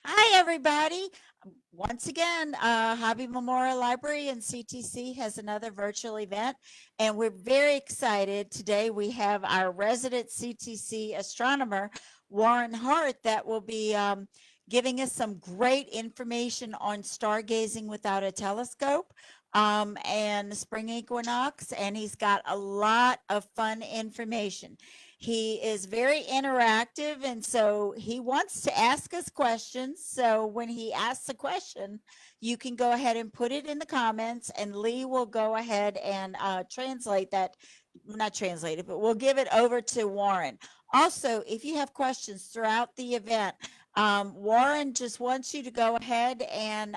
Hi, everybody. Once again, Hobby Memorial Library and CTC has another virtual event, and we're very excited. Today, we have our resident CTC astronomer, Warren Hart, that will be giving us some great information on stargazing without a telescope and the spring equinox, and he's got a lot of fun information. He is very interactive, and so he wants to ask us questions. So when he asks a question, you can go ahead and put it in the comments, and Lee will go ahead and translate that. Not translate it, but we'll give it over to Warren. Also, if you have questions throughout the event, Warren just wants you to go ahead and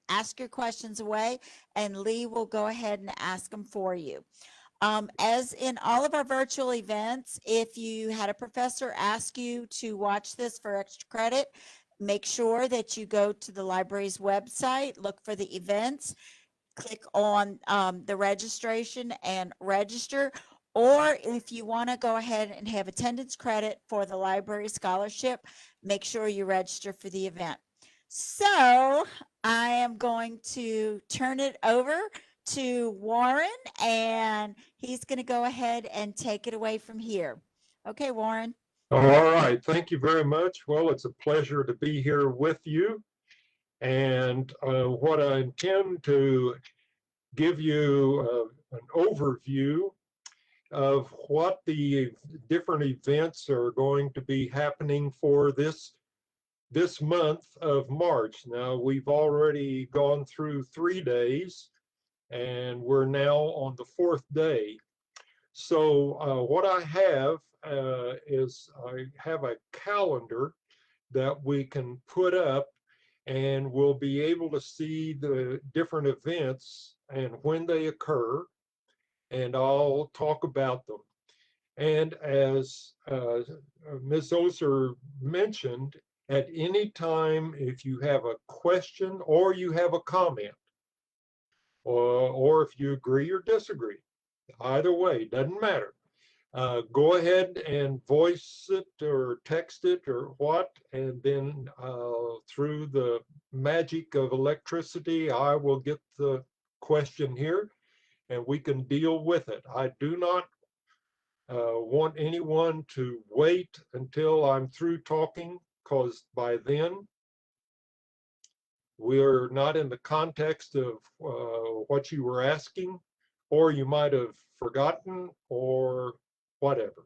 ask your questions away, and Lee will go ahead and ask them for you. As in all of our virtual events, if you had a professor ask you to watch this for extra credit, make sure that you go to the library's website, look for the events, click on the registration and register. Or if you want to go ahead and have attendance credit for the library scholarship, make sure you register for the event. So I am going to turn it over to Warren, and he's going to go ahead and take it away from here. Okay, Warren. All right, thank you very much. Well, it's a pleasure to be here with you. And what I intend to give you an overview of what the different events are going to be happening for this month of March. Now, we've already gone through 3 days, and we're now on the 4th day. So what I have is I have a calendar that we can put up, and we'll be able to see the different events and when they occur, and I'll talk about them. And as Ms. Oser mentioned, at any time, if you have a question or you have a comment, or if you agree or disagree, either way, doesn't matter. Go ahead and voice it or text it or what, and then through the magic of electricity, I will get the question here and we can deal with it. I do not want anyone to wait until I'm through talking, because by then we're not in the context of what you were asking, or you might have forgotten or whatever.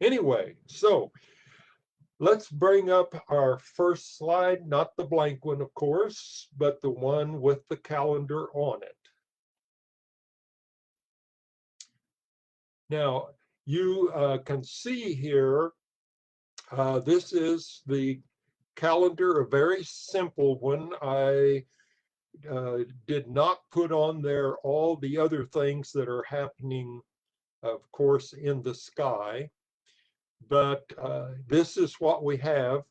Anyway, so let's bring up our first slide, not the blank one, of course, but the one with the calendar on it. Now, you can see here, this is the calendar, a very simple one. I did not put on there all the other things that are happening, of course, in the sky. But this is what we have.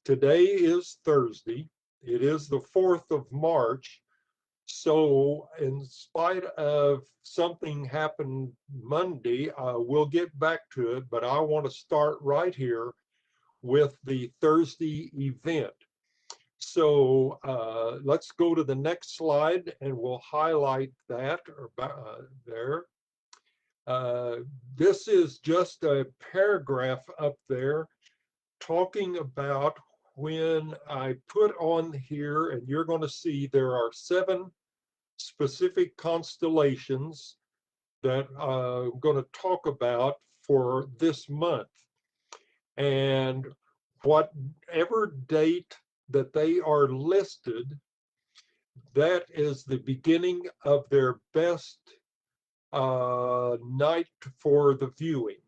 Today is Thursday. It is the 4th of March. So in spite of something happened Monday, we'll get back to it, but I want to start right here with the Thursday event. So let's go to the next slide and we'll highlight that there. This is just a paragraph up there talking about when I put on here, and you're going to see there are 7 specific constellations that I'm going to talk about for this month. And whatever date that they are listed, that is the beginning of their best night for the viewing.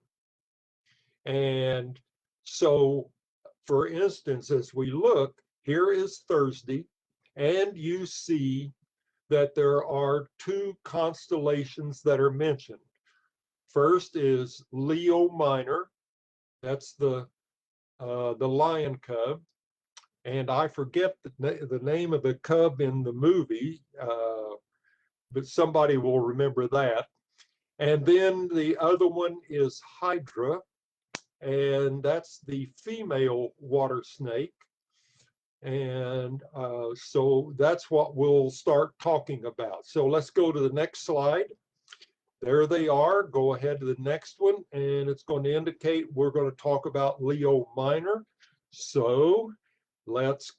And so, for instance, as we look, here is Thursday, and you see that there are 2 constellations that are mentioned. First is Leo Minor, that's the lion cub, and I forget the name of the cub in the movie, but somebody will remember that. And then the other one is Hydra, and that's the female water snake. And so that's what we'll start talking about. So let's go to the next slide. There they are. Go ahead to the next one, and it's going to indicate we're going to talk about Leo Minor. So let's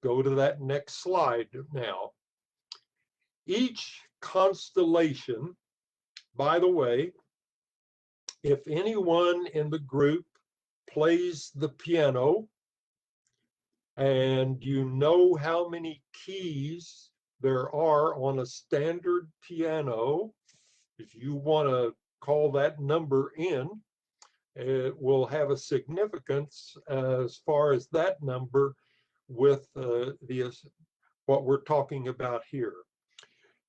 go to that next slide now. Each constellation, by the way, if anyone in the group plays the piano and you know how many keys there are on a standard piano, if you want to call that number in, it will have a significance as far as that number with what we're talking about here.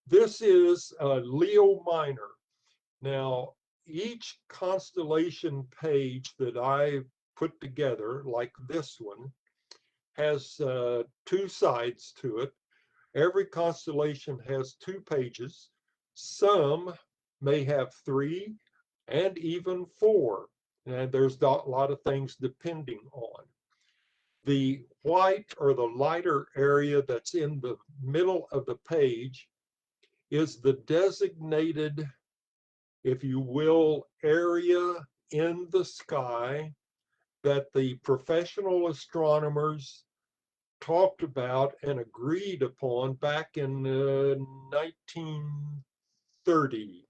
This is Leo Minor. Now, each constellation page that I put together, like this one, has two sides to it. Every constellation has two pages. Some may have three and even four. And there's a lot of things depending on. The white or the lighter area that's in the middle of the page is the designated, if you will, area in the sky that the professional astronomers talked about and agreed upon back in 1930.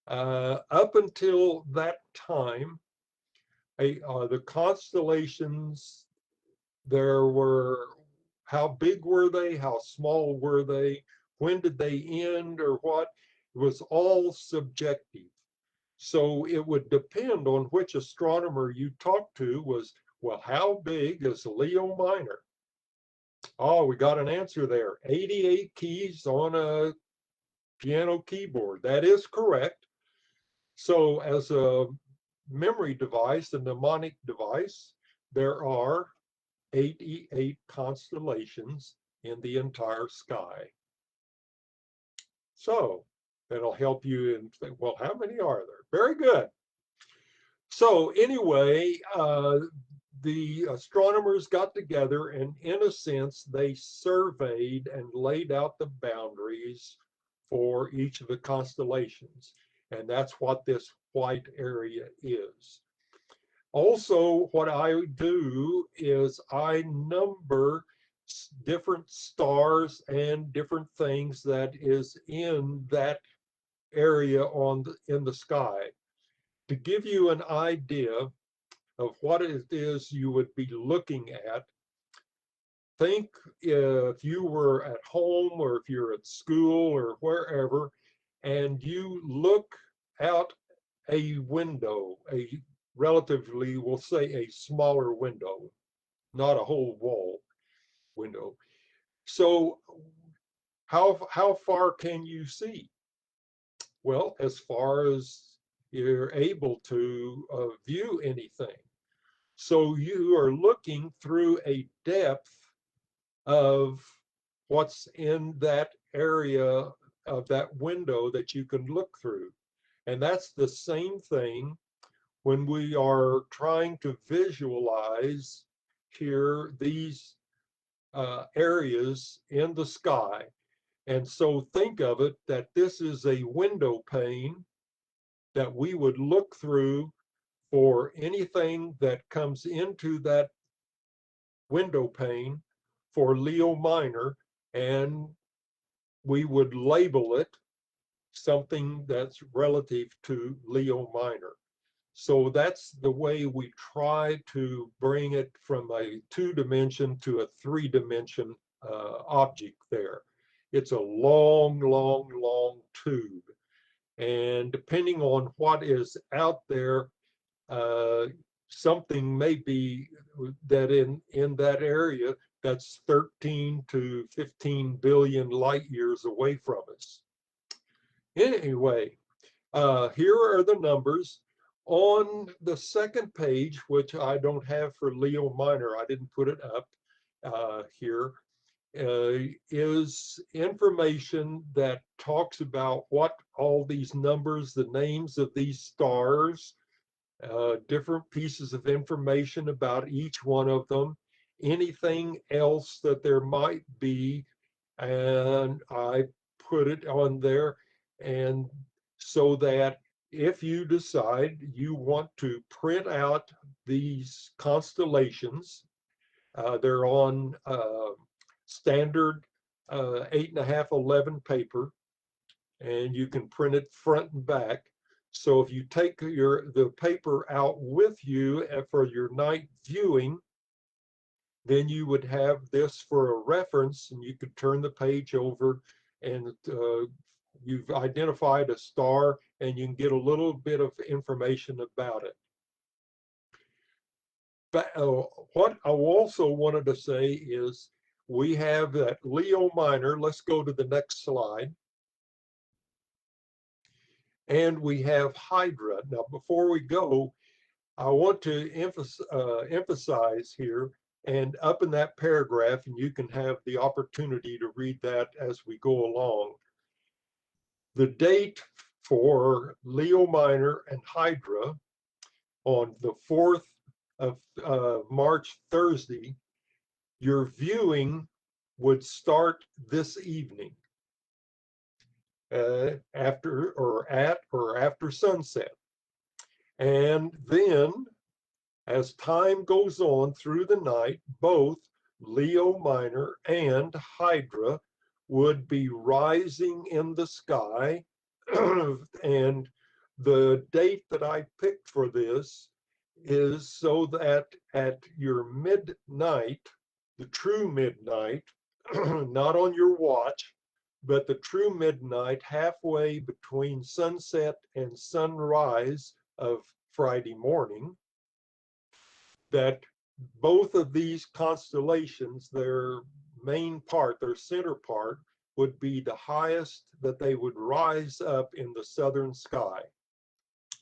Up until that time, the constellations, there were, how big were they? How small were they? When did they end or what? It was all subjective. So it would depend on which astronomer you talked to was, well, how big is Leo Minor? Oh, we got an answer there. 88 keys on a piano keyboard. That is correct. So as a memory device, a mnemonic device, there are 88 constellations in the entire sky. So that'll help you in, well, how many are there? Very good. So anyway, the astronomers got together and in a sense, they surveyed and laid out the boundaries for each of the constellations. And that's what this white area is. Also, what I do is I number different stars and different things that is in that area in the sky to give you an idea of what it is you would be looking at. Think if you were at home or if you're at school or wherever, and you look out a window, a relatively, we'll say a smaller window, not a whole wall window. So how far can you see? Well, as far as you're able to view anything. So you are looking through a depth of what's in that area of that window that you can look through. And that's the same thing when we are trying to visualize here these areas in the sky. And so think of it that this is a window pane that we would look through for anything that comes into that window pane for Leo Minor, and we would label it something that's relative to Leo Minor. So that's the way we try to bring it from a 2-dimension to a 3-dimension object there. It's a long, long, long tube. And depending on what is out there, something may be that in that area that's 13 to 15 billion light years away from us. Anyway, here are the numbers. On the second page, which I don't have for Leo Minor, I didn't put it up here, is information that talks about what all these numbers, the names of these stars, different pieces of information about each one of them, anything else that there might be, and I put it on there, and so that if you decide you want to print out these constellations, they're on standard 8.511 paper, and you can print it front and back. So if you take the paper out with you for your night viewing, then you would have this for a reference, and you could turn the page over, and you've identified a star, and you can get a little bit of information about it. But what I also wanted to say is we have that Leo Minor. Let's go to the next slide. And we have Hydra. Now, before we go, I want to emphasize here, and up in that paragraph, and you can have the opportunity to read that as we go along. The date for Leo Minor and Hydra on the 4th of March, Thursday, your viewing would start this evening after or at or after sunset. And then as time goes on through the night, both Leo Minor and Hydra would be rising in the sky. And the date that I picked for this is so that at your midnight, the true midnight, not on your watch, but the true midnight, halfway between sunset and sunrise of Friday morning, that both of these constellations, their main part, their center part, would be the highest that they would rise up in the southern sky.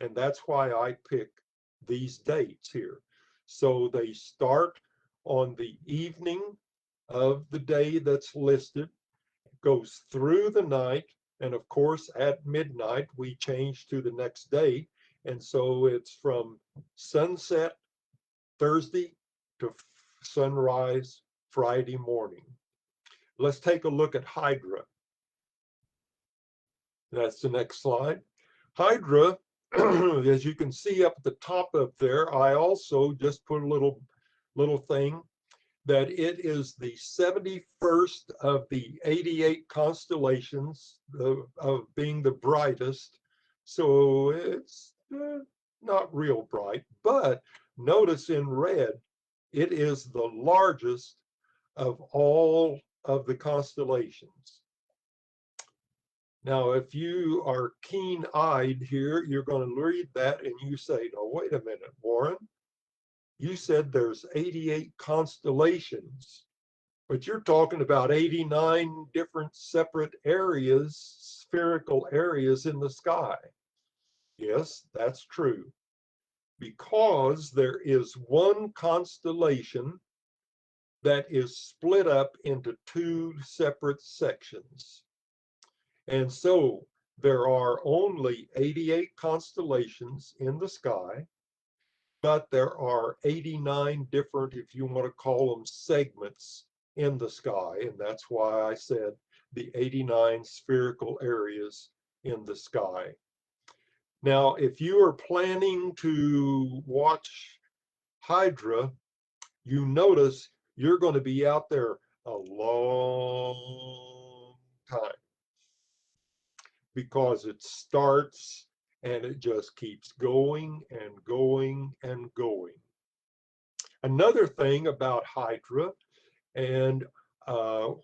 And that's why I pick these dates here. So they start on the evening of the day that's listed, goes through the night, and of course at midnight we change to the next day. And so it's from sunset Thursday to sunrise Friday morning. Let's take a look at Hydra. That's the next slide. Hydra, as you can see up at the top up there, I also just put a little thing that it is the 71st of the 88 constellations of being the brightest. So it's not real bright, but notice in red, it is the largest of all of the constellations. Now, if you are keen-eyed here, you're going to read that and you say, "No, wait a minute, Warren. You said there's 88 constellations, but you're talking about 89 different separate areas, spherical areas in the sky." Yes, that's true, because there is one constellation that is split up into two separate sections. And so there are only 88 constellations in the sky, but there are 89 different, if you want to call them, segments in the sky. And that's why I said the 89 spherical areas in the sky. Now, if you are planning to watch Hydra, you notice you're going to be out there a long time, because it starts and it just keeps going and going and going. Another thing about Hydra, and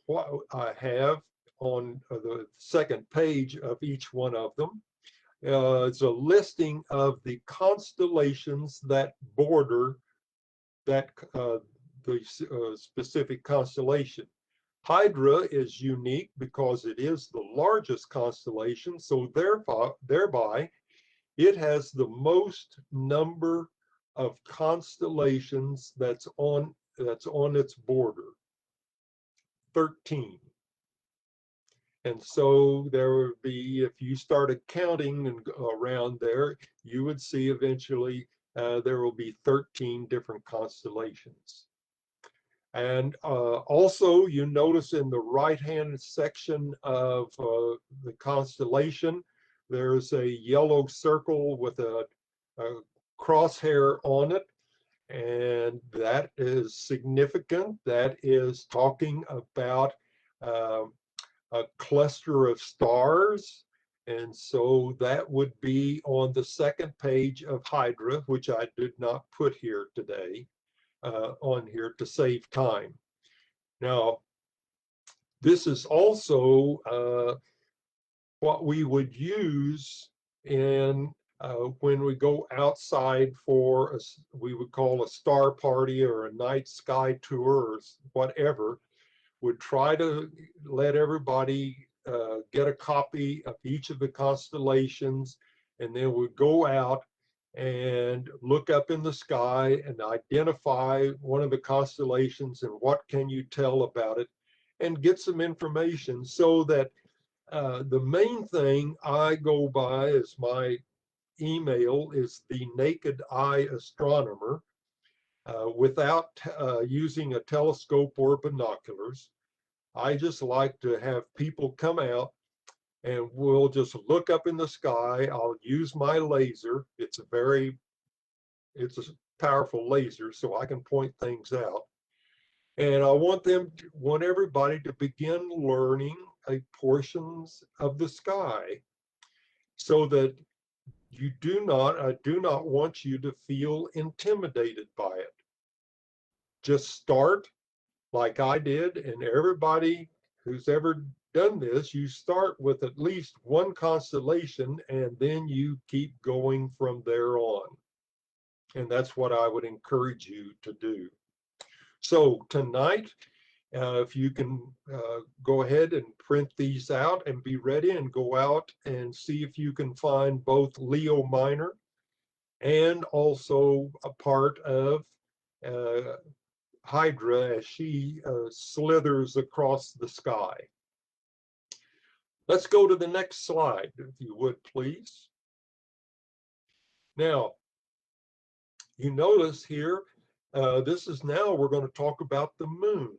what I have on the second page of each one of them, it's a listing of the constellations that border that the specific constellation. Hydra is unique because it is the largest constellation, so thereby it has the most number of constellations that's on its border, 13. And so there would be, if you started counting and around there, you would see eventually there will be 13 different constellations. And also, you notice in the right-hand section of the constellation, there's a yellow circle with a crosshair on it, and that is significant. That is talking about uh, a cluster of stars. And so that would be on the second page of Hydra, which I did not put here today, on here to save time. Now, this is also what we would use in when we go outside for we would call a star party or a night sky tour or whatever. Would try to let everybody get a copy of each of the constellations, and then would go out and look up in the sky and identify one of the constellations and what can you tell about it, and get some information so that the main thing I go by is my email is the Naked Eye Astronomer, without using a telescope or binoculars. I just like to have people come out and we'll just look up in the sky. I'll use my laser. It's a powerful laser, so I can point things out. And I want everybody to begin learning portions of the sky so that I do not want you to feel intimidated by it. Just start like I did, and everybody who's ever done this, you start with at least one constellation and then you keep going from there on. And that's what I would encourage you to do. So tonight, if you can go ahead and print these out and be ready and go out and see if you can find both Leo Minor and also a part of Hydra as she slithers across the sky. Let's go to the next slide, if you would, please. Now, you notice here, this is now we're going to talk about the moon.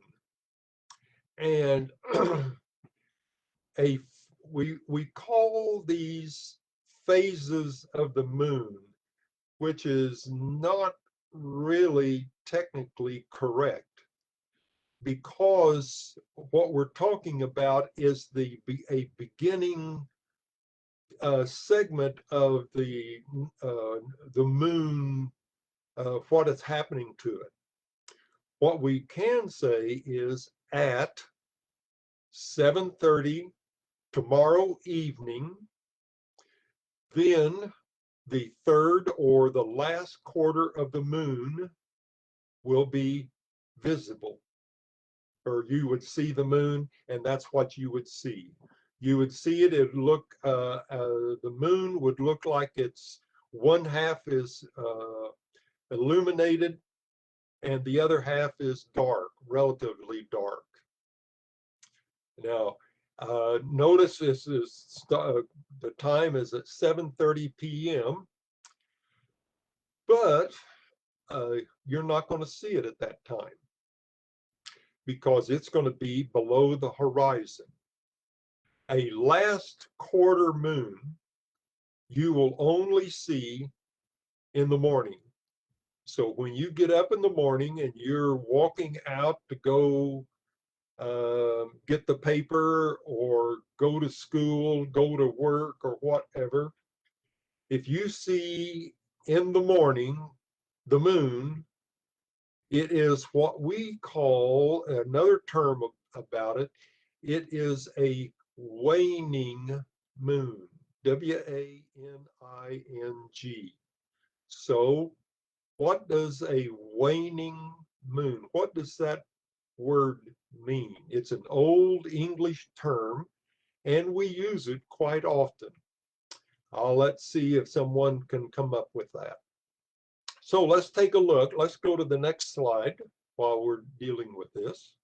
And we call these phases of the moon, which is not really technically correct, because what we're talking about is a beginning segment of the moon, what is happening to it. What we can say is at 7:30 tomorrow evening, then the third or the last quarter of the moon will be visible, or you would see the moon, and that's what you would see. You would see it. It look the moon would look like it's one half is illuminated, and the other half is dark, relatively dark. Now, notice this is the time is at 7:30 p.m., but you're not going to see it at that time because it's going to be below the horizon. A last quarter moon you will only see in the morning. So when you get up in the morning and you're walking out to go get the paper or go to school, go to work or whatever, if you see in the morning the moon, it is what we call, another term about it, it is a waning moon, W-A-N-I-N-G. So what does a waning moon, what does that word mean? It's an old English term, and we use it quite often. Let's see if someone can come up with that. So let's take a look. Let's go to the next slide while we're dealing with this.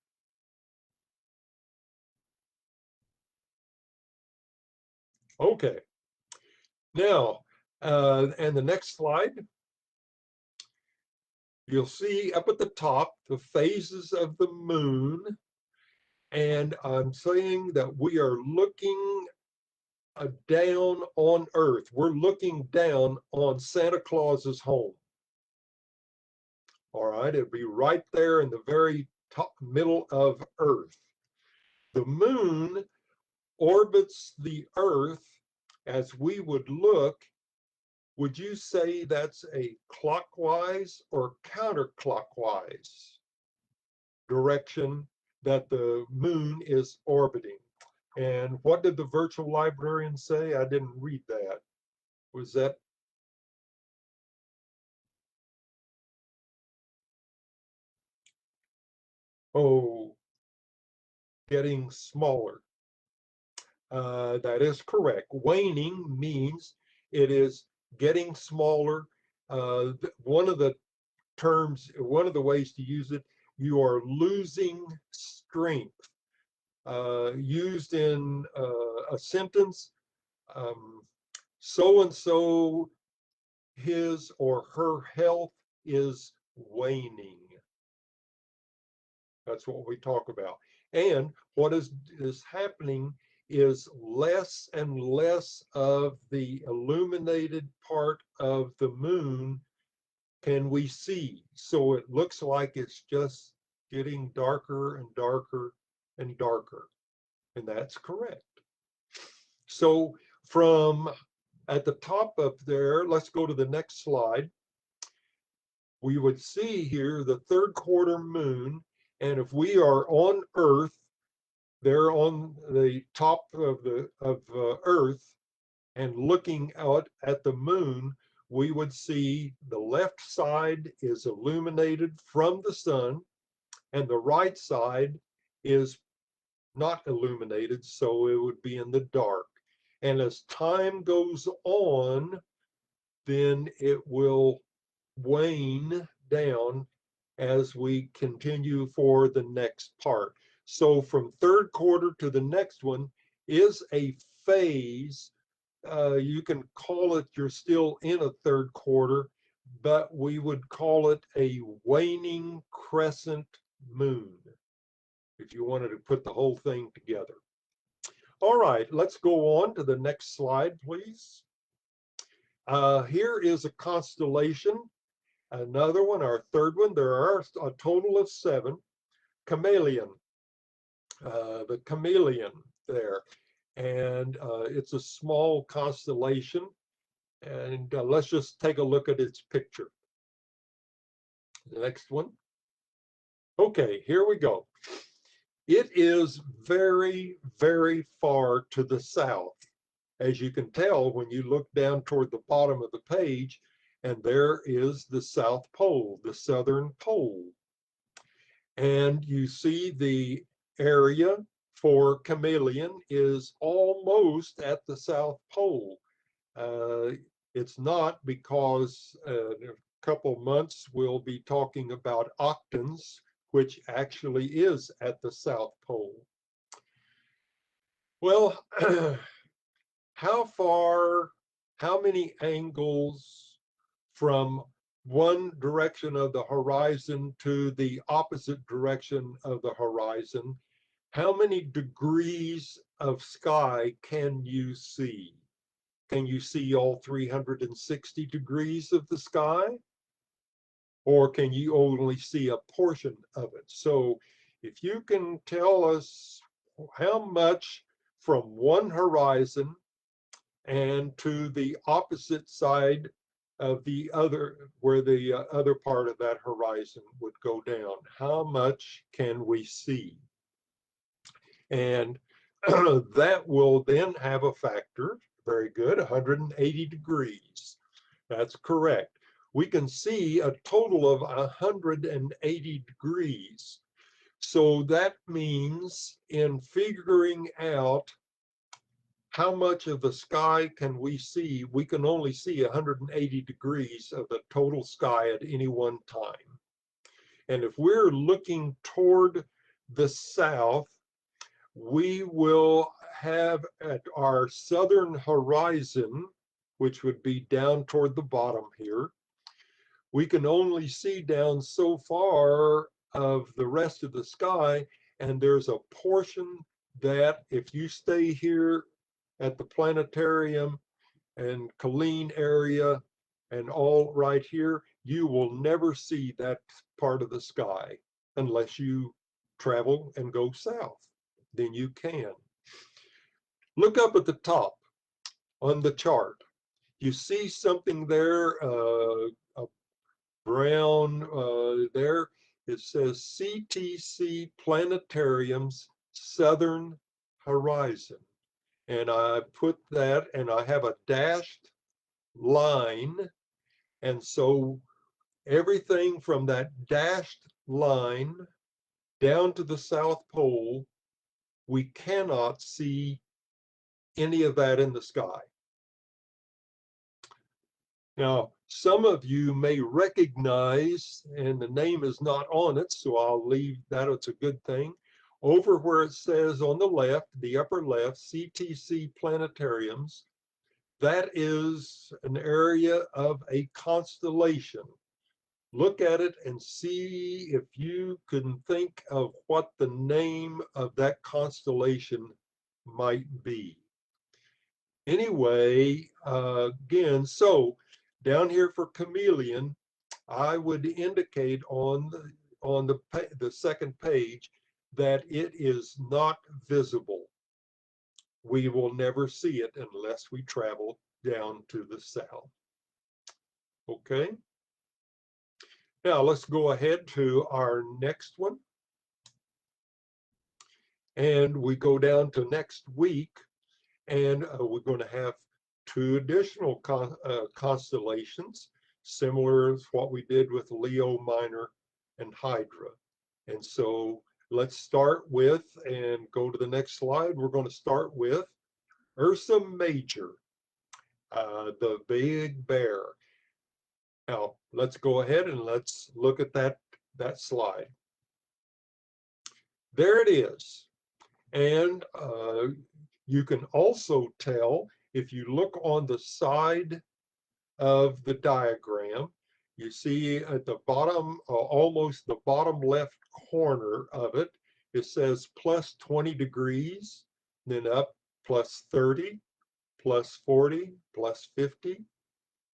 Okay. Now, and the next slide, you'll see up at the top the phases of the moon. And I'm saying that we are looking down on Earth. We're looking down on Santa Claus's home. All right, it'll be right there in the very top middle of Earth. The moon orbits the Earth as we would look. Would you say that's a clockwise or counterclockwise direction that the moon is orbiting? And what did the virtual librarian say? I didn't read that. Was that? Oh, getting smaller. That is correct. Waning means it is getting smaller. One of the terms, one of the ways to use it, you are losing strength. Used in a sentence, so and so, his or her health is waning. That's what we talk about. And what is happening is less and less of the illuminated part of the moon can we see. So it looks like it's just getting darker and darker and darker. And that's correct. So from at the top up there, let's go to the next slide. We would see here the third quarter moon. And if we are on Earth, they're on the top of Earth and looking out at the moon, we would see the left side is illuminated from the sun and the right side is not illuminated, so it would be in the dark. And as time goes on, then it will wane down as we continue for the next part. So from third quarter to the next one is a phase. You can call it, you're still in a third quarter, but we would call it a waning crescent moon, if you wanted to put the whole thing together. All right, let's go on to the next slide, please. Here is a constellation. Another one, our third one. There are a total of 7. Chameleon, the Chameleon there. And it's a small constellation. And let's just take a look at its picture. The next one. Okay, here we go. It is very, very far to the south. As you can tell when you look down toward the bottom of the page, and there is the South Pole, the Southern Pole. And you see the area for Chameleon is almost at the South Pole. It's not, because in a couple months we'll be talking about Octans, which actually is at the South Pole. Well, how far, how many angles from one direction of the horizon to the opposite direction of the horizon, how many degrees of sky can you see? Can you see all 360 degrees of the sky? Or can you only see a portion of it? So if you can tell us how much from one horizon and to the opposite side of the other, where the other part of that horizon would go down, how much can we see? And that will then have a factor, very good, 180 degrees. That's correct. We can see a total of 180 degrees. So that means in figuring out how much of the sky can we see, we can only see 180 degrees of the total sky at any one time. And if we're looking toward the south, we will have at our southern horizon, which would be down toward the bottom here, we can only see down so far of the rest of the sky, and there's a portion that if you stay here at the planetarium and Colleen area and all right here, you will never see that part of the sky unless you travel and go south. Then you can. Look up at the top on the chart. You see something there, a brown there. It says CTC Planetarium's Southern Horizon. And I put that, and I have a dashed line. And so everything from that dashed line down to the South Pole, we cannot see any of that in the sky. Now, some of you may recognize, and the name is not on it, so I'll leave that, it's a good thing. Over where it says on the left, the upper left, CTC Planetariums, that is an area of a constellation. Look at it and see if you can think of what the name of that constellation might be. Anyway, again, so down here for Chameleon, I would indicate on the second page that it is not visible. We will never see it unless we travel down to the south. Okay. Now let's go ahead to our next one. And we go down to next week, and we're going to have two additional constellations, similar to what we did with Leo Minor and Hydra. And so let's start with, and go to the next slide, we're going to start with Ursa Major, the Big Bear. Now, let's go ahead and let's look at that slide. There it is. And you can also tell, if you look on the side of the diagram, you see at the bottom, almost the bottom left corner of it, it says plus 20 degrees, then up plus 30, plus 40, plus 50.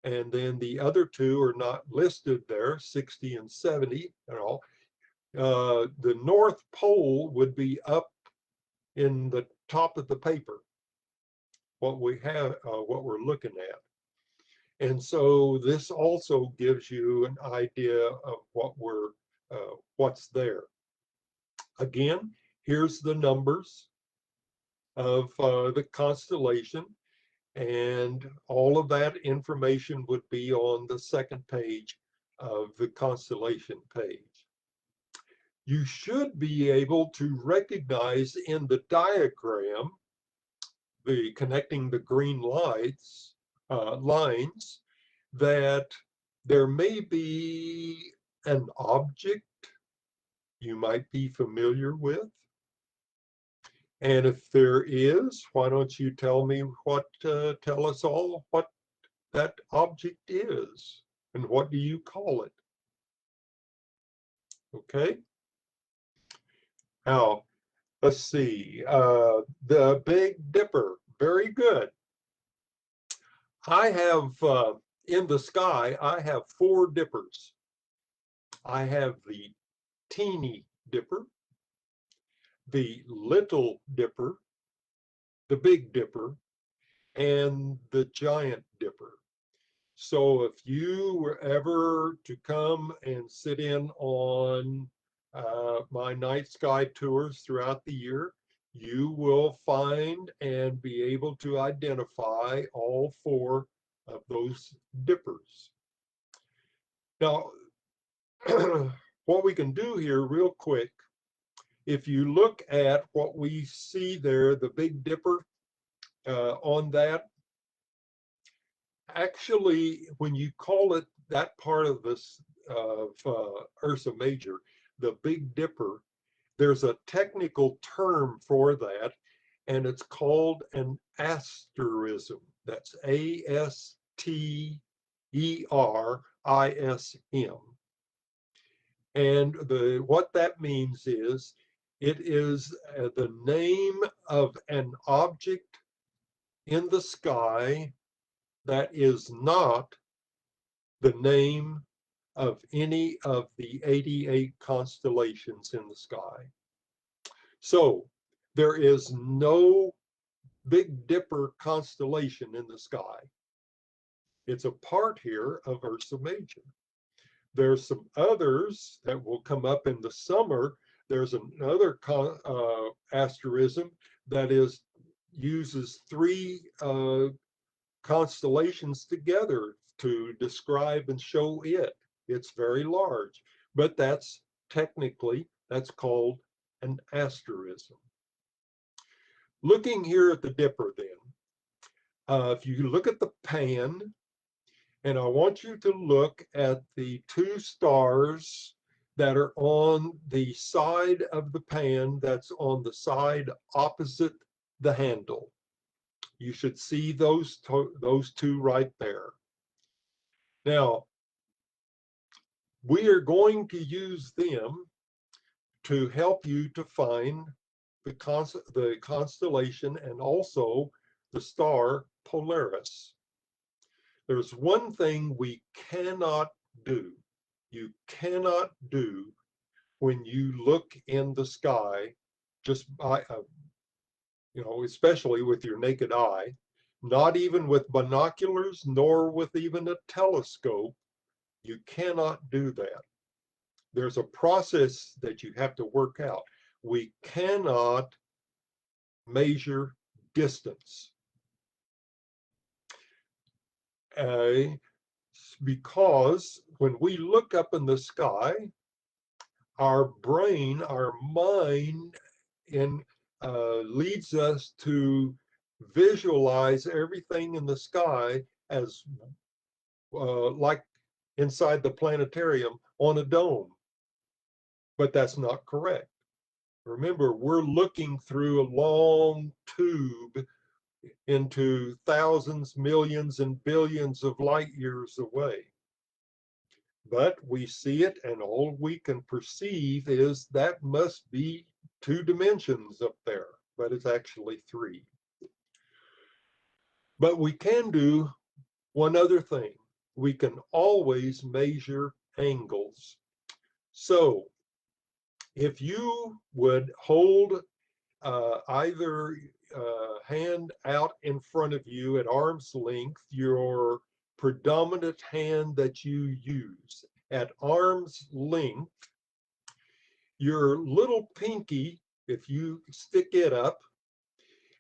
And then the other two are not listed there, 60 and 70 and all. The North Pole would be up in the top of the paper, what we have, what we're looking at. And so this also gives you an idea of what's there. Again, here's the numbers of the constellation, and all of that information would be on the second page of the constellation page. You should be able to recognize in the diagram, the connecting the green lines, that there may be an object you might be familiar with. And if there is, why don't you tell us all what that object is and what do you call it? Okay. Now, let's see, the Big Dipper, very good. I have, in the sky, I have 4 dippers. I have the Teeny Dipper, the Little Dipper, the Big Dipper, and the Giant Dipper. So if you were ever to come and sit in on my night sky tours throughout the year, you will find and be able to identify all 4 of those dippers. Now, what we can do here real quick, if you look at what we see there, the Big Dipper on that, actually, when you call it that part of this Ursa Major, the Big Dipper, there's a technical term for that, and it's called an asterism. That's ASTERISM. ISM. And what that means is it is the name of an object in the sky that is not the name of any of the 88 constellations in the sky. So there is no Big Dipper constellation in the sky. It's a part here of Ursa Major. There's some others that will come up in the summer. There's another asterism that uses three constellations together to describe and show it. It's very large, but that's called an asterism. Looking here at the Dipper then, if you look at the pan, and I want you to look at the two stars that are on the side of the pan that's on the side opposite the handle. You should see those two right there. Now, we are going to use them to help you to find the constellation and also the star Polaris. There's one thing we cannot do. You cannot do when you look in the sky, just by, especially with your naked eye, not even with binoculars, nor with even a telescope. You cannot do that. There's a process that you have to work out. We cannot measure distance. Because when we look up in the sky, our brain, our mind, leads us to visualize everything in the sky as like inside the planetarium on a dome. But that's not correct. Remember, we're looking through a long tube into thousands, millions, and billions of light years away. But we see it, and all we can perceive is that must be 2 dimensions up there, but it's actually 3. But we can do one other thing. We can always measure angles. So if you would hold either hand out in front of you at arm's length, your predominant hand that you use at arm's length, your little pinky, if you stick it up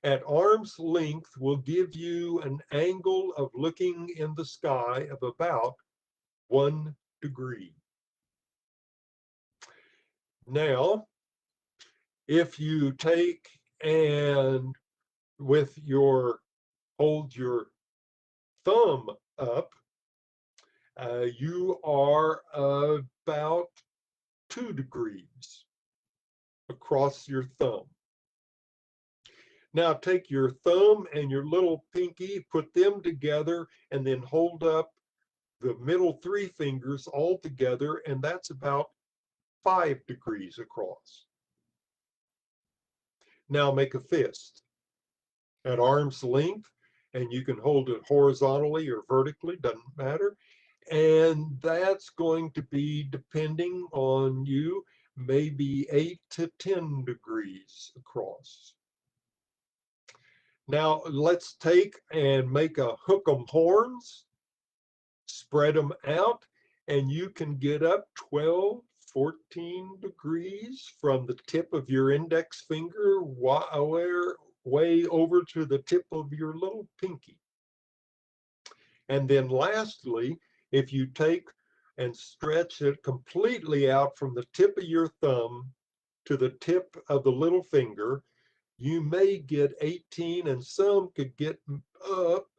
at arm's length, will give you an angle of looking in the sky of about 1 degree. Now, if you take and hold your thumb up, you are about 2 degrees across your thumb. Now take your thumb and your little pinky, put them together, and then hold up the middle 3 fingers all together, and that's about 5 degrees across. Now make a fist at arm's length, and you can hold it horizontally or vertically, doesn't matter. And that's going to be, depending on you, maybe 8 to 10 degrees across. Now let's take and make a hook 'em horns, spread them out, and you can get up 12, 14 degrees from the tip of your index finger way over to the tip of your little pinky. And then lastly, if you take and stretch it completely out from the tip of your thumb to the tip of the little finger, you may get 18, and some could get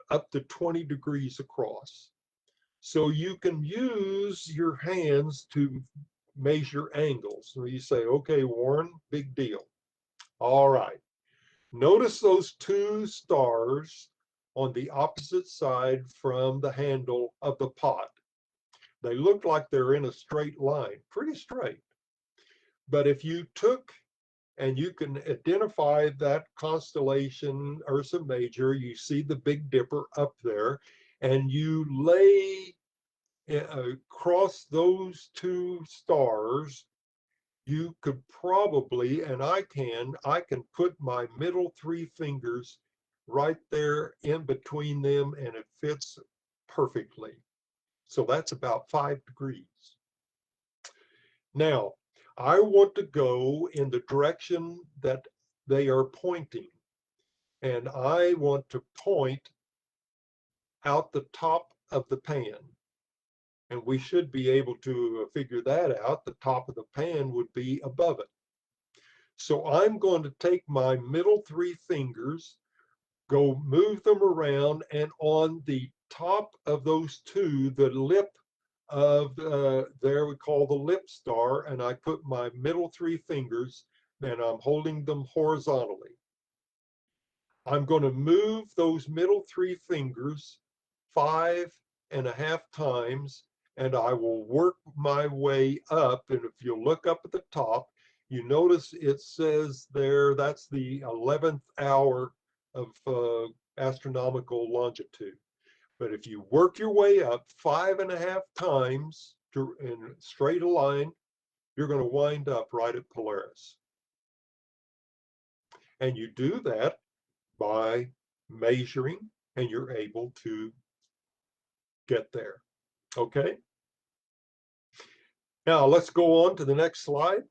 up to 20 degrees across. So you can use your hands to measure angles. So you say, okay, Warren, big deal. All right. Notice those 2 stars on the opposite side from the handle of the pot. They look like they're in a straight line, pretty straight. But if you took and you can identify that constellation Ursa Major, you see the Big Dipper up there, and you lay across those two stars, you could probably, and I can put my middle three fingers right there in between them, and it fits perfectly. So that's about 5 degrees. Now, I want to go in the direction that they are pointing, and I want to point out the top of the pan. And we should be able to figure that out. The top of the pan would be above it. So I'm going to take my middle three fingers, go move them around, and on the top of those two, the lip of there we call the lip star, and I put my middle three fingers and I'm holding them horizontally. I'm going to move those middle three fingers 5.5 times, and I will work my way up. And if you look up at the top, you notice it says there that's the 11th hour of astronomical longitude. But if you work your way up 5.5 times in a straight line, you're going to wind up right at Polaris. And you do that by measuring, and you're able to get there. Okay. Now let's go on to the next slide.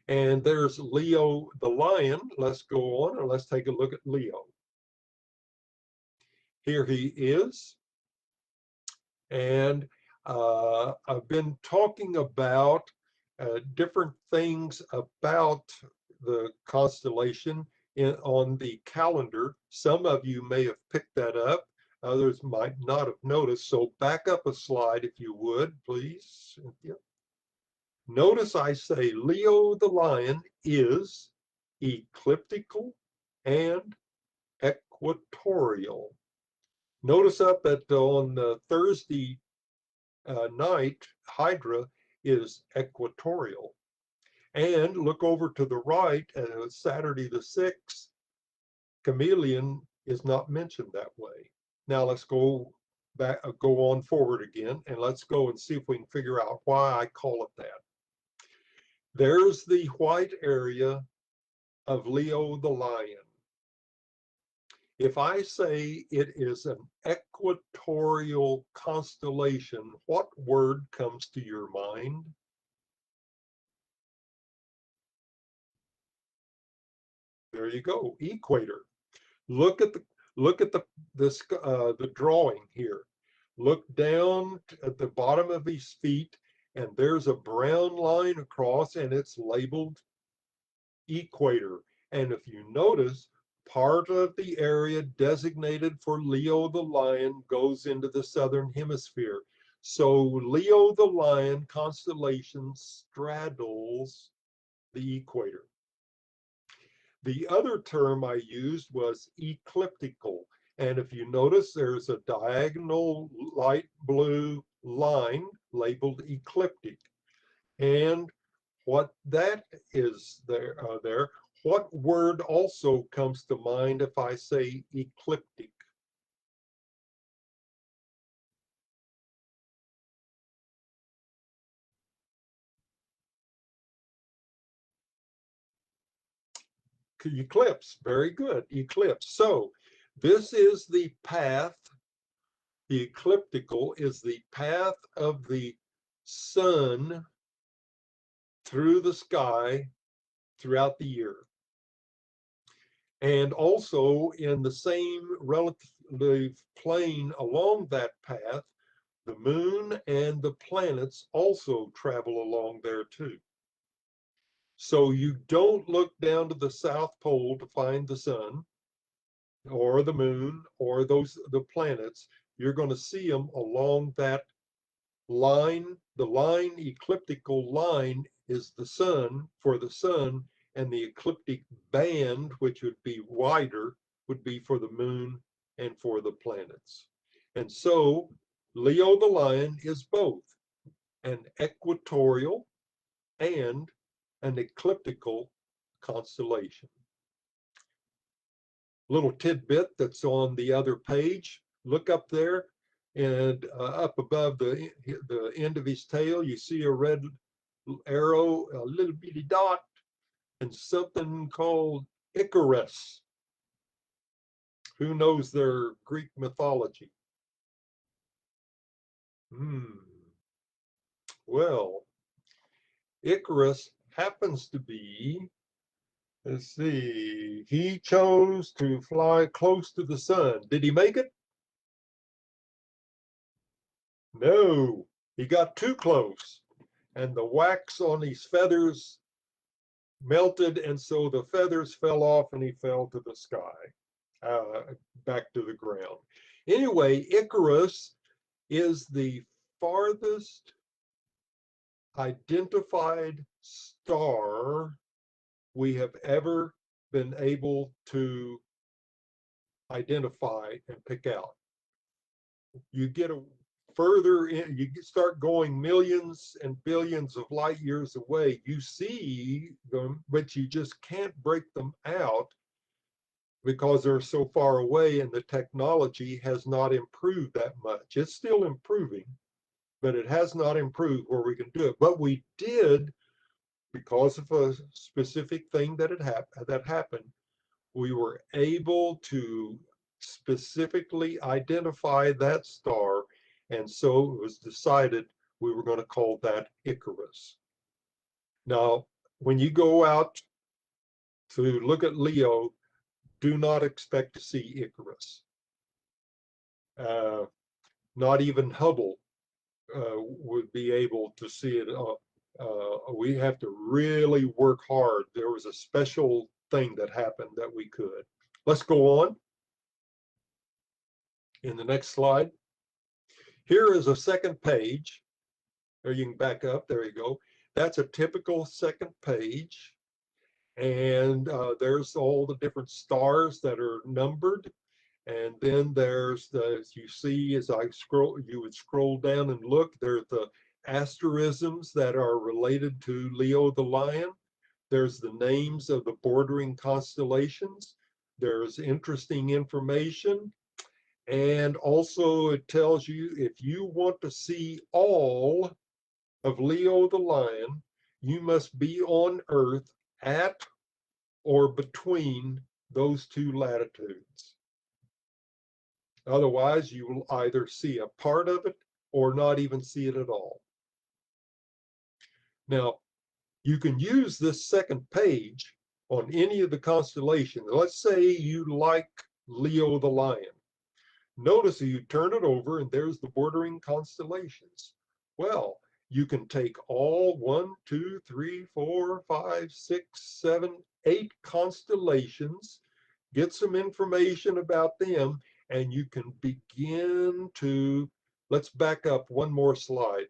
And there's Leo the lion. Let's go on and let's take a look at Leo. Here he is. And I've been talking about different things about the constellation on the calendar. Some of you may have picked that up. Others might not have noticed. So back up a slide if you would, please. Cynthia. Notice I say Leo the lion is ecliptical and equatorial. Notice up that on the Thursday night, Hydra is equatorial. And look over to the right, Saturday the 6th, Chameleon is not mentioned that way. Now let's go back, go on forward again, and let's go and see if we can figure out why I call it that. There's the white area of Leo the lion. If I say it is an equatorial constellation, what word comes to your mind? There you go, equator. Look at the drawing here. Look down at the bottom of his feet, and there's a brown line across, and it's labeled equator. And if you notice, part of the area designated for Leo the lion goes into the southern hemisphere. So Leo the lion constellation straddles the equator. The other term I used was ecliptical. And if you notice, there's a diagonal light blue line labeled ecliptic. And what that is there, what word also comes to mind if I say ecliptic? Eclipse, very good, eclipse. So this is the path, the ecliptical is the path of the sun through the sky throughout the year. And also in the same relative plane along that path, the moon and the planets also travel along there too. So you don't look down to the South Pole to find the sun or the moon or the planets. You're going to see them along that line. The line, ecliptical line, is the sun for the sun, and the ecliptic band, which would be wider, would be for the moon and for the planets. And so Leo the lion is both an equatorial and an ecliptical constellation. Little tidbit that's on the other page. Look up there, and up above the end of his tail, you see a red arrow, a little bitty dot, and something called Icarus. Who knows their Greek mythology? Well, Icarus happens to be, let's see, he chose to fly close to the sun. Did he make it? No, he got too close, and the wax on his feathers melted, and so the feathers fell off and he fell to the sky, back to the ground. Anyway, Icarus is the farthest identified star we have ever been able to identify and pick out. You get a further in, you start going millions and billions of light years away, you see them, but you just can't break them out because they're so far away and the technology has not improved that much. It's still improving, but it has not improved where we can do it. But we did, because of a specific thing that happened, we were able to specifically identify that star, and so it was decided we were going to call that Icarus. Now, when you go out to look at Leo, do not expect to see Icarus. Not even Hubble would be able to see it. We have to really work hard. There was a special thing that happened that we could. Let's go on. In the next slide. Here is a second page. There, you can back up. There you go. That's a typical second page. And there's all the different stars that are numbered. And then there's the, as you see, as I scroll, you would scroll down and look, there's the asterisms that are related to Leo the lion. There's the names of the bordering constellations. There's interesting information. And also it tells you if you want to see all of Leo the lion, you must be on Earth at or between those two latitudes. Otherwise, you will either see a part of it or not even see it at all. Now, you can use this second page on any of the constellations. Let's say you like Leo the lion. Notice you turn it over and there's the bordering constellations. Well, you can take all 1, 2, 3, 4, 5, 6, 7, 8 constellations, get some information about them, and you can begin to, let's back up one more slide.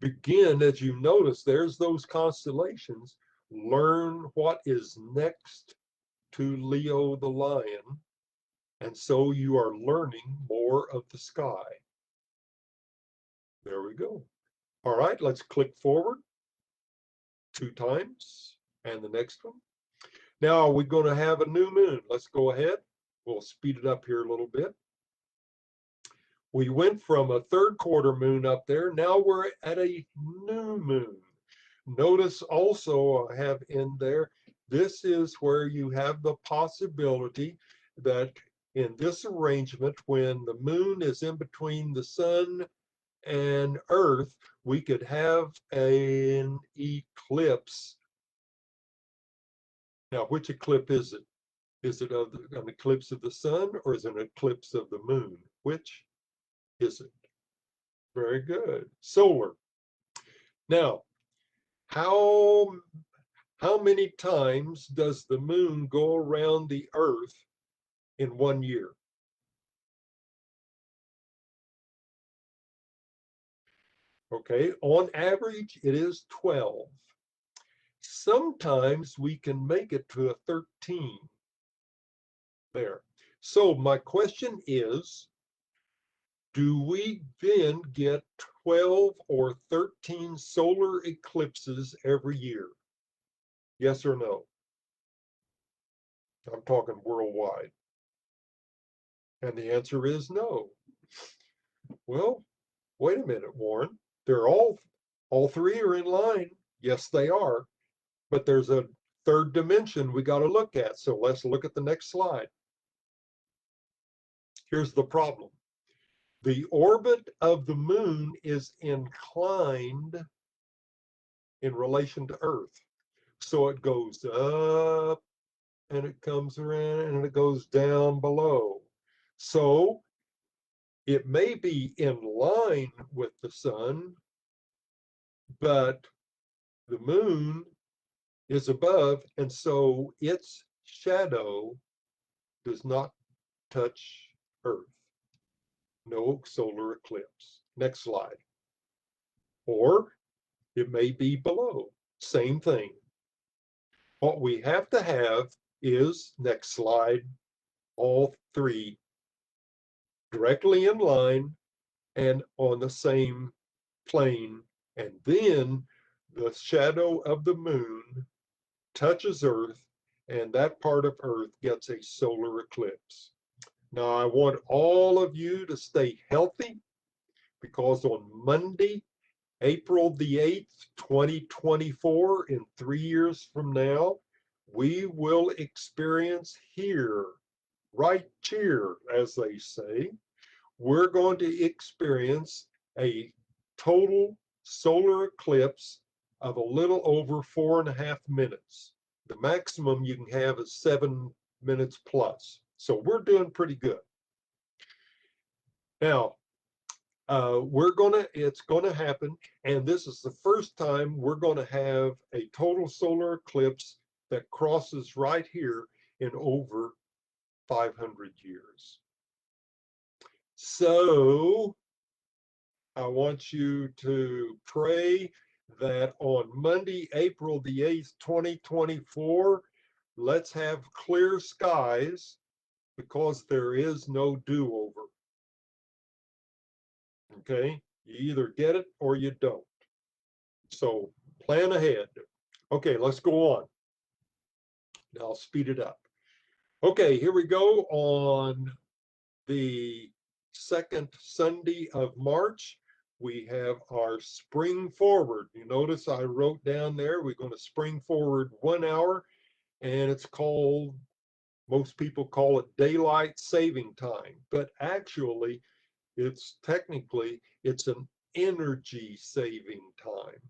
Begin, as you notice, there's those constellations. Learn what is next to Leo the lion. And so you are learning more of the sky. There we go. All right, let's click forward 2 times and the next one. Now we're going to have a new moon. Let's go ahead. We'll speed it up here a little bit. We went from a 3rd quarter moon up there. Now we're at a new moon. Notice also I have in there, this is where you have the possibility that in this arrangement, when the moon is in between the sun and Earth, we could have an eclipse. Now, which eclipse is it? Is it an eclipse of the sun or is it an eclipse of the moon? Which is it? Very good. Solar. Now, how many times does the moon go around the Earth in 1 year? Okay, on average, it is 12. Sometimes we can make it to a 13 there. So my question is, do we then get 12 or 13 solar eclipses every year? Yes or no? I'm talking worldwide. And the answer is no. Well, wait a minute, Warren. They're all three are in line. Yes, they are. But there's a third dimension we got to look at. So let's look at the next slide. Here's the problem. The orbit of the moon is inclined in relation to Earth. So it goes up and it comes around and it goes down below. So it may be in line with the sun, but the moon is above, and so its shadow does not touch Earth. No solar eclipse. Next slide. Or it may be below. Same thing. What we have to have is, next slide, all three directly in line and on the same plane. And then the shadow of the moon touches Earth, and that part of Earth gets a solar eclipse. Now, I want all of you to stay healthy, because on Monday, April the 8th, 2024, in 3 years from now, we will experience here, right here, as they say, we're going to experience a total solar eclipse of a little over 4.5 minutes. The maximum you can have is 7 minutes plus. So we're doing pretty good. Now, it's gonna happen, and this is the first time we're gonna have a total solar eclipse that crosses right here in over 500 years. So I want you to pray that on Monday, April the 8th, 2024, let's have clear skies, because there is no do-over. Okay, you either get it or you don't. So plan ahead. Okay, let's go on. Now I'll speed it up. Okay, here we go on the second Sunday of March. We have our spring forward. You notice I wrote down there, we're going to spring forward 1 hour, and it's called, most people call it daylight saving time, but actually it's technically, it's an energy saving time.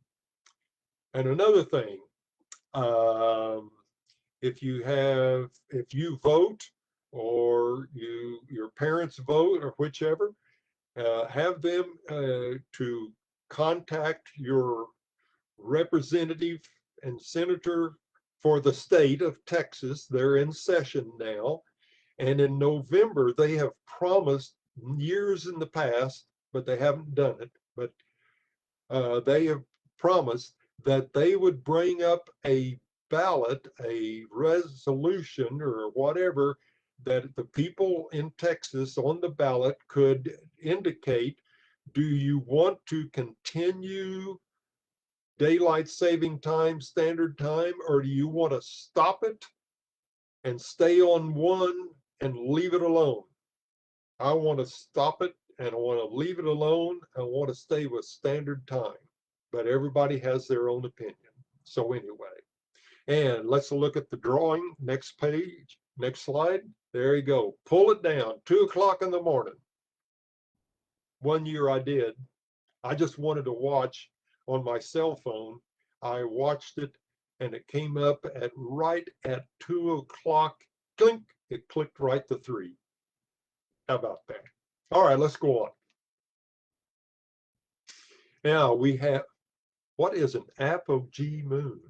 And another thing, if you vote, or your parents vote, or whichever, have them to contact your representative and senator for the state of Texas. They're in session now. And in November, they have promised years in the past, but they haven't done it. But they have promised that they would bring up a ballot, a resolution or whatever, that the people in Texas on the ballot could indicate, do you want to continue daylight saving time, standard time, or do you want to stop it and stay on one and leave it alone? I want to stop it and I want to leave it alone. I want to stay with standard time, but everybody has their own opinion. So anyway, and let's look at the drawing. Next page, next slide. There you go. Pull it down, 2 o'clock in the morning. 1 year I did. I just wanted to watch on my cell phone. I watched it and it came up at right at 2 o'clock. Clink, it clicked right to 3. How about that? All right, let's go on. Now we have, what is an apogee moon?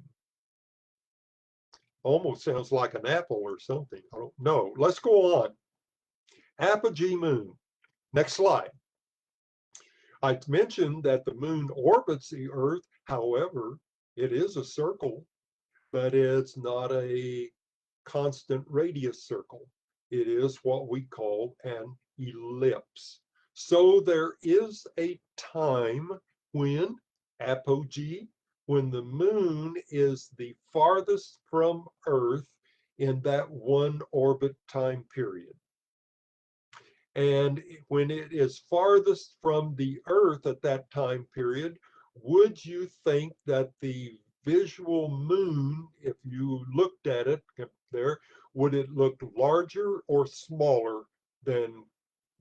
Almost sounds like an apple or something. I don't know. Let's go on. Apogee moon. Next slide. I mentioned that the moon orbits the Earth. However, it is a circle, but it's not a constant radius circle. it is what we call an ellipse. So there is a time when apogee, when the moon is the farthest from Earth in that one orbit time period. And when it is farthest from the Earth at that time period, would you think that the visual moon, if you looked at it there, would it look larger or smaller than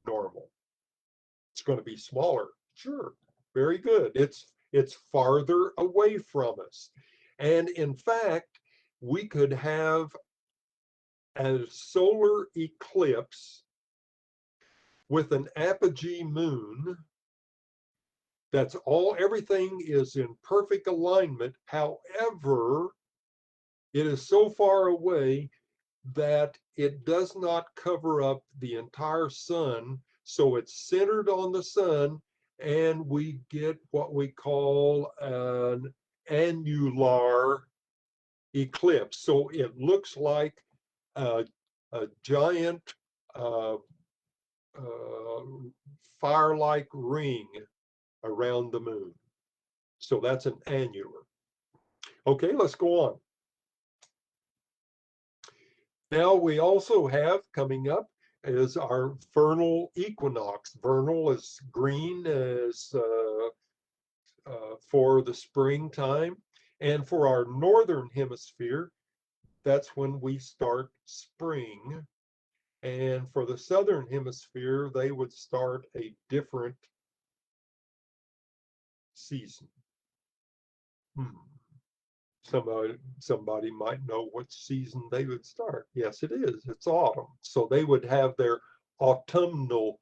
normal? It's going to be smaller. Sure. Very good. It's farther away from us. And in fact, we could have a solar eclipse with an apogee moon. That's all, everything is in perfect alignment. However, it is so far away that it does not cover up the entire sun. So it's centered on the sun, and we get what we call an annular eclipse. So it looks like a giant uh, fire-like ring around the moon. So that's an annular. Okay, let's go on. Now we also have coming up is our vernal equinox. Vernal is green as for the springtime. And for our northern hemisphere, that's when we start spring. And for the southern hemisphere, they would start a different season. Somebody might know what season they would start. Yes, it is. It's autumn. So they would have their autumnal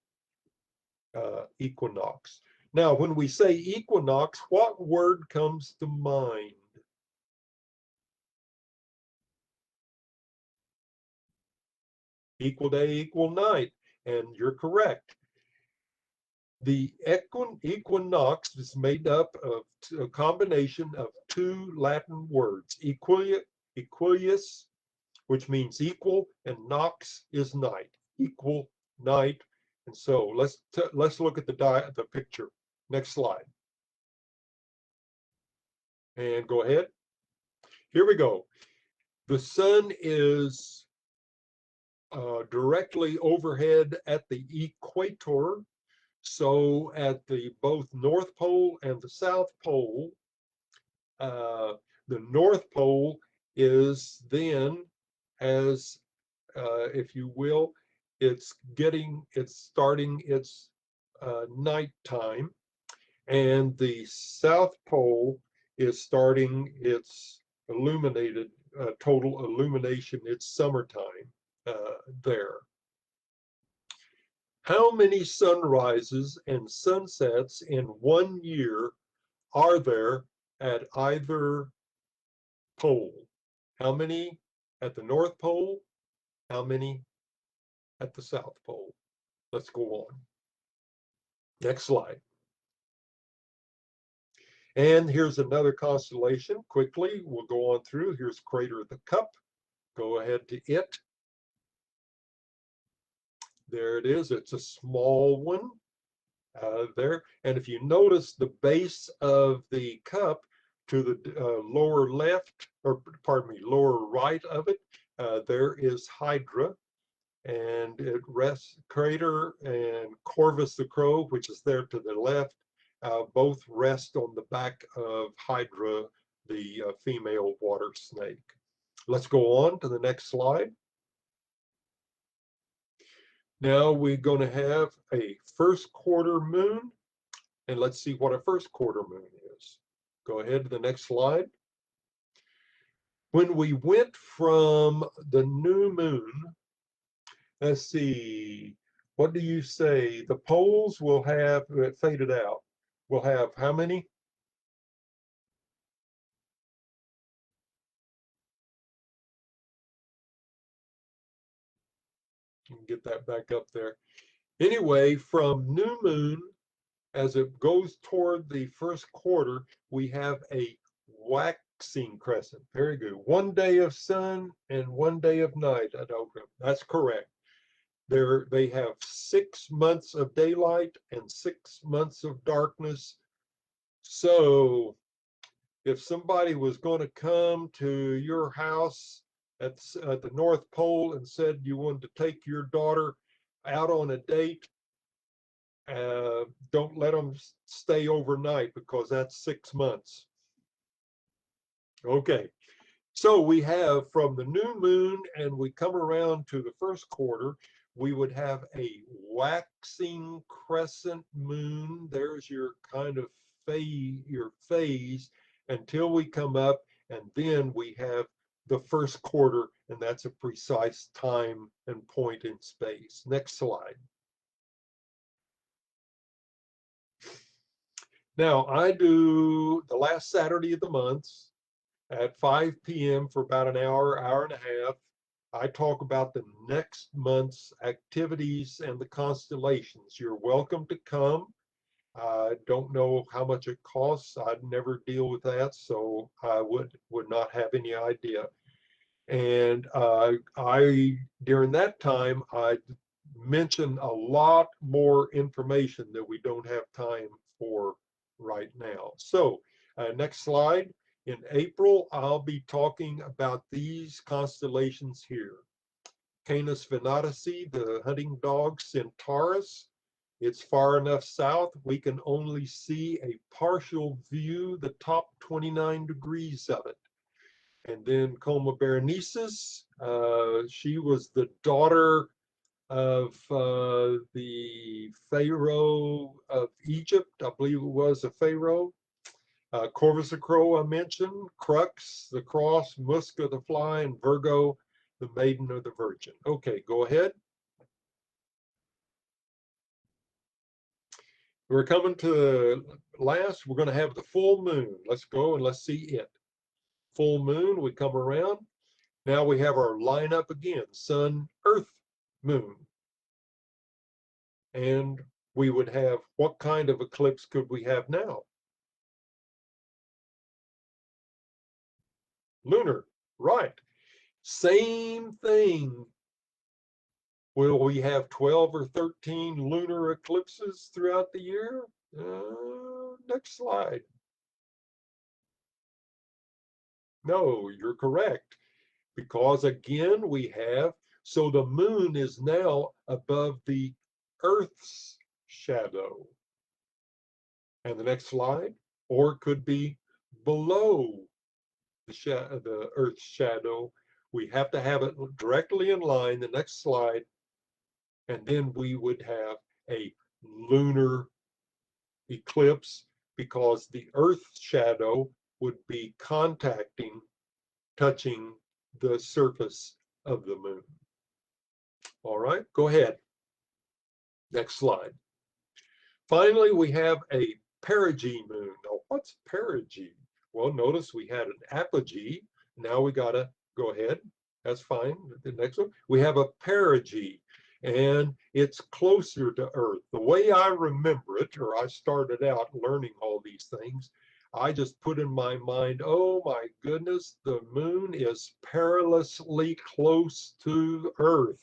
equinox. Now, when we say equinox, what word comes to mind? Equal day, equal night. And you're correct. The equinox is made up of a combination of two Latin words, equus, which means equal, and nox is night, equal night. And so let's look at the picture. Next slide. And go ahead. Here we go. The sun is directly overhead at the equator. So at the both North Pole and the South Pole, the North Pole is then, as if you will, it's starting its nighttime, and the South Pole is starting its illuminated total illumination. It's summertime there. How many sunrises and sunsets in 1 year are there at either pole? How many at the North Pole? How many at the South Pole? Let's go on. Next slide. And here's another constellation. Quickly, we'll go on through. Here's Crater of the Cup. Go ahead to it. There it is. It's a small one there. And if you notice the base of the cup to the lower left, or pardon me, lower right of it, there is Hydra. And it rests, Crater and Corvus the Crow, which is there to the left, both rest on the back of Hydra, the female water snake. Let's go on to the next slide. Now we're going to have a first quarter moon, and let's see what a first quarter moon is. Go ahead to the next slide. When we went from the new moon, let's see, what do you say? The poles will have, it faded out, will have how many? Get that back up there. Anyway, from new moon, as it goes toward the first quarter, we have a waxing crescent. Very good. 1 day of sun and 1 day of night at Oakland. That's correct. They have 6 months of daylight and 6 months of darkness. So if somebody was going to come to your house at the North Pole and said you wanted to take your daughter out on a date, don't let them stay overnight, because that's 6 months. Okay, so we have from the new moon and we come around to the first quarter, we would have a waxing crescent moon. There's your kind of phase until we come up, and then we have the first quarter, and that's a precise time and point in space. Next slide. Now, I do the last Saturday of the month at 5 p.m. for about an hour, hour and a half. I talk about the next month's activities and the constellations. You're welcome to come. I don't know how much it costs. I'd never deal with that, so I would not have any idea. And during that time, I mention a lot more information that we don't have time for right now. So next slide. In April, I'll be talking about these constellations here. Canis Venatici, the hunting dog Centaurus. It's far enough south, we can only see a partial view, the top 29 degrees of it. And then Coma Berenices, she was the daughter of the Pharaoh of Egypt. I believe it was a Pharaoh. Corvus the Crow I mentioned, Crux, the cross, Musca the fly, and Virgo, the maiden or the virgin. Okay, go ahead. We're coming to the last. We're going to have the full moon. Let's go and let's see it. Full moon, we come around. Now we have our lineup again, sun, earth, moon. And we would have, what kind of eclipse could we have now? Lunar, right. Same thing. Will we have 12 or 13 lunar eclipses throughout the year? Next slide. No, you're correct. Because again, we have, so the moon is now above the Earth's shadow. And the next slide, or it could be below the Earth's shadow. We have to have it directly in line, the next slide, and then we would have a lunar eclipse, because the Earth's shadow would be touching the surface of the moon. All right, go ahead. Next slide. Finally, we have a Perigee moon. Now, what's perigee? Well, notice we had an apogee. Now we got to go ahead. That's fine. The next one, we have a perigee, and it's closer to Earth. The way I remember it, or I started out learning all these things, I just put in my mind, oh my goodness, the moon is perilously close to Earth.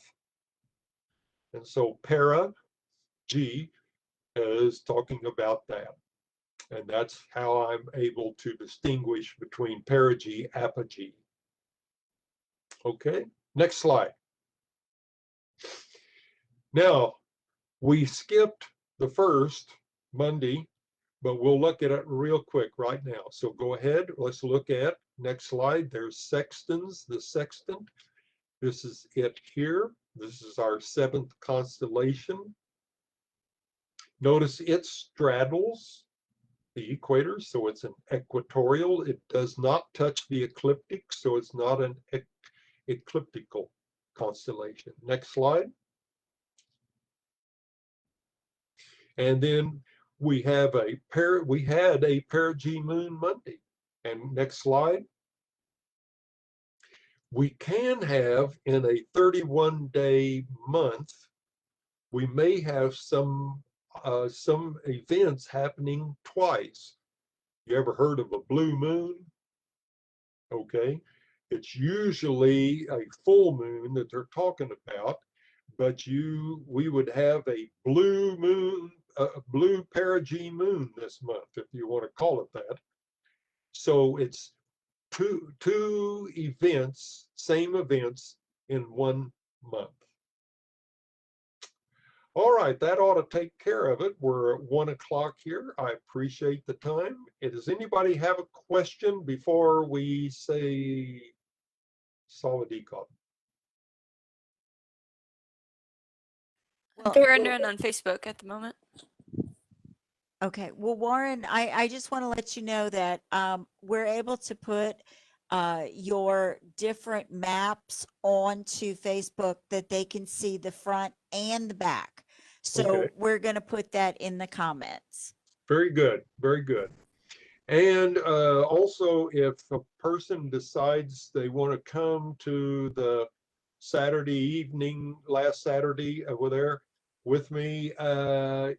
And so Perigee is talking about that. And that's how I'm able to distinguish between perigee, apogee. Okay, next slide. Now, we skipped the first Monday, but we'll look at it real quick right now. So go ahead, let's look at next slide. There's sextans, the sextant. This is it here. This is our 7th constellation. Notice it straddles the equator, so it's an equatorial. It does not touch the ecliptic, so it's not an ecliptical constellation. Next slide. And then we have we had a Perigee Moon Monday. And next slide. We can have in a 31-day month, we may have some events happening twice. You ever heard of a blue moon? Okay, it's usually a full moon that they're talking about, but we would have a blue moon, a blue perigee moon this month, if you want to call it that. So it's two events, same events in 1 month. All right, that ought to take care of it. We're at 1 o'clock here. I appreciate the time. Does anybody have a question before we say solid econ? There are none on Facebook at the moment. Okay, well, Warren, I just want to let you know that we're able to put your different maps onto Facebook that they can see the front and the back. So Okay. we're going to put that in the comments. Very good, very good. And also, if a person decides they want to come to the Saturday evening, last Saturday over there with me,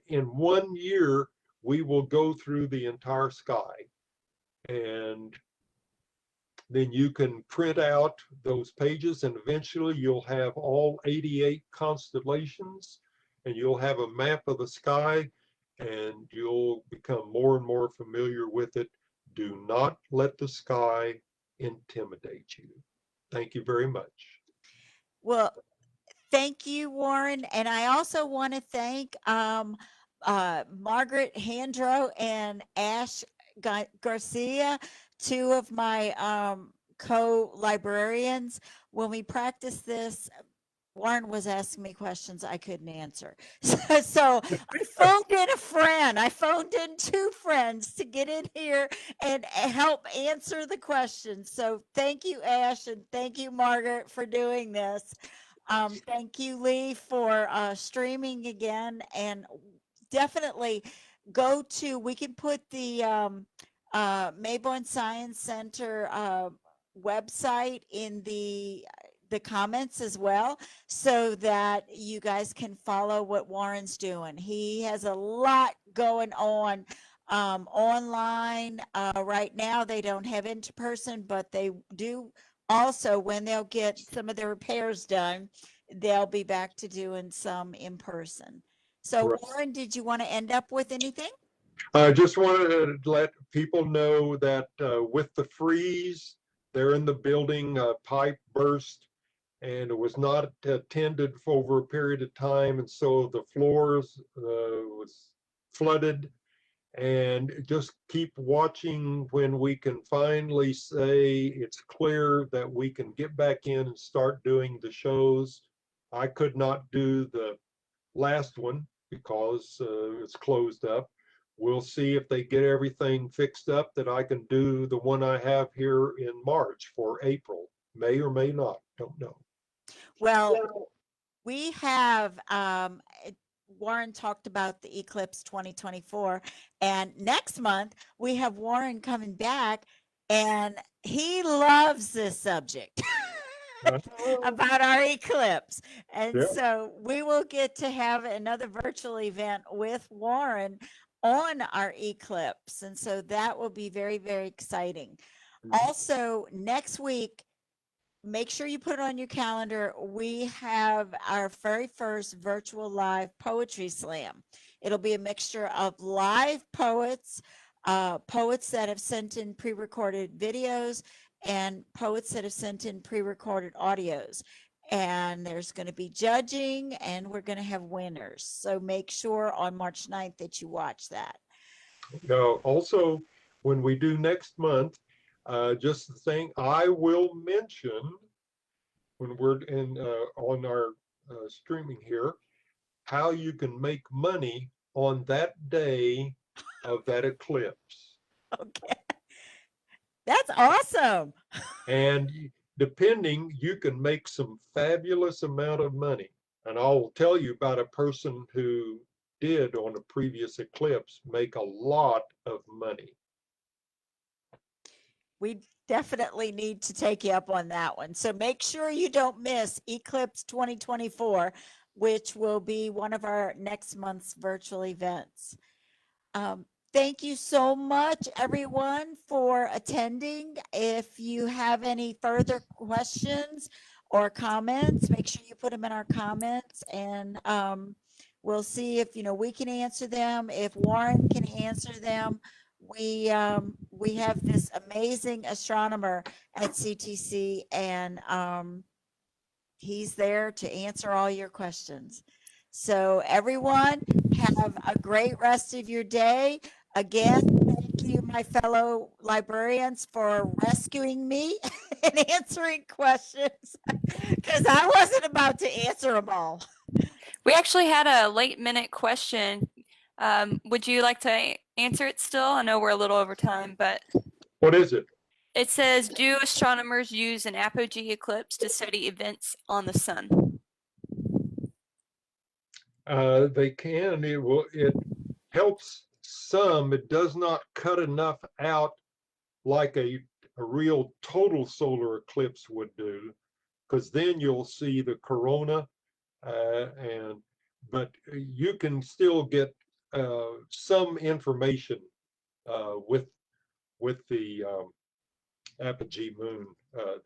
in 1 year, we will go through the entire sky. And then you can print out those pages, and eventually you'll have all 88 constellations, and you'll have a map of the sky, and you'll become more and more familiar with it. Do not let the sky intimidate you. Thank you very much. Well, thank you, Warren. And I also want to thank Margaret Handro and Ash Garcia, two of my co-librarians. When we practiced this, Warren was asking me questions I couldn't answer. So I phoned in a friend. I phoned in two friends to get in here and help answer the questions. So thank you, Ash, and thank you, Margaret, for doing this. Thank you, Lee, for streaming again. And definitely we can put the Mayborn Science Center website in the comments as well, so that you guys can follow what Warren's doing. He has a lot going on online right now. They don't have in person, but they do also, when they'll get some of the repairs done, they'll be back to doing some in person. So Right. Warren, did you want to end up with anything? I just wanted to let people know that with the freeze, they're in the building, a pipe burst, and it was not attended for over a period of time, and so the floors was flooded. And just keep watching when we can finally say it's clear that we can get back in and start doing the shows. I could not do the last one because it's closed up. We'll see if they get everything fixed up that I can do the one I have here in March for April. May or may not, don't know. Well, we have Warren talked about the Eclipse 2024, and next month we have Warren coming back, and he loves this subject about our eclipse. And Yeah. so we will get to have another virtual event with Warren on our eclipse, and so that will be very, very exciting. Also, next week, make sure you put it on your calendar. We have our very first virtual live poetry slam. It'll be a mixture of live poets, poets that have sent in pre-recorded videos, and poets that have sent in pre-recorded audios. And there's going to be judging, and we're going to have winners. So make sure on March 9th that you watch that. Now, also, when we do next month, just the thing I will mention when we're in on our streaming here, how you can make money on that day of that eclipse. Okay. That's awesome. And depending, you can make some fabulous amount of money. And I'll tell you about a person who did on a previous eclipse make a lot of money. We definitely need to take you up on that one. So make sure you don't miss Eclipse 2024, which will be one of our next month's virtual events. Thank you so much, everyone, for attending. If you have any further questions or comments, make sure you put them in our comments, and we'll see if, we can answer them, if Warren can answer them. We have this amazing astronomer at CTC, and he's there to answer all your questions. So everyone, have a great rest of your day. Again, thank you, my fellow librarians, for rescuing me and answering questions, because I wasn't about to answer them all. We actually had a late minute question. Would you like to answer it still? I know we're a little over time, but What is it? it says, do astronomers use an apogee eclipse to study events on the sun? They can. It helps some. It does not cut enough out like a real total solar eclipse would do, because then you'll see the corona, but you can still get some information with the Apogee Moon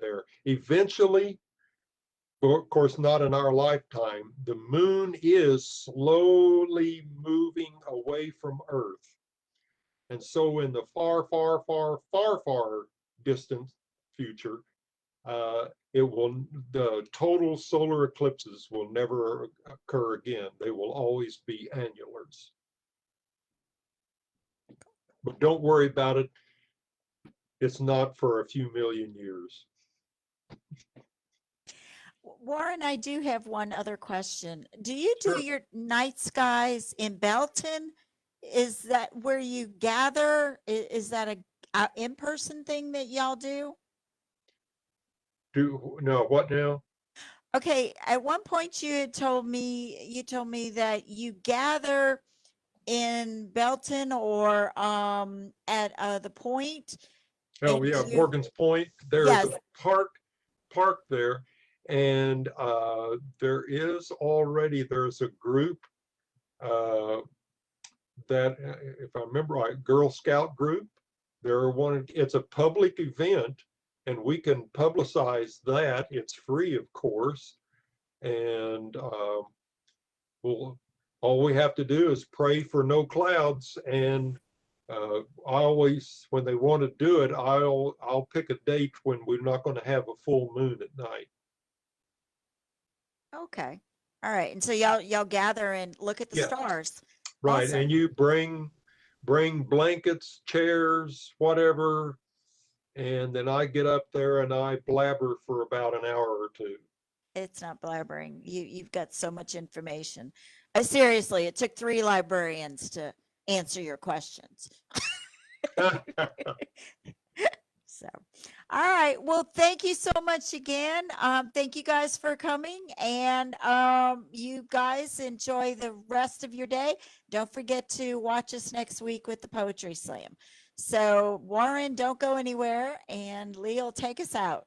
there. Eventually, of course, not in our lifetime, the moon is slowly moving away from Earth. And so in the far, far, far, far, far distant future, the total solar eclipses will never occur again. They will always be annulars. But don't worry about it. It's not for a few million years. Warren, I do have one other question. Do you do Sure. your night skies in Belton? Is that where you gather? Is that a in-person thing that y'all do? No, what now? Okay, at one point you told me that you gather in Belton or at the point. Oh And yeah, you, Morgan's Point. There's yes, a park there, and there's a group uh, that, if I remember right, Girl Scout group. It's a public event, and we can publicize that. It's free, of course, and all we have to do is pray for no clouds. And I always, when they want to do it, I'll pick a date when we're not going to have a full moon at night. okay. All right. And so y'all gather and look at the Yes. stars. Right, Awesome. and you bring blankets, chairs, whatever, and then I get up there and I blabber for about an hour or two. It's not blabbering. You've got so much information. Seriously, it took 3 librarians to answer your questions. So, all right. Well, thank you so much again. Thank you guys for coming, and you guys enjoy the rest of your day. Don't forget to watch us next week with the Poetry Slam. So, Warren, don't go anywhere, and Lee will take us out.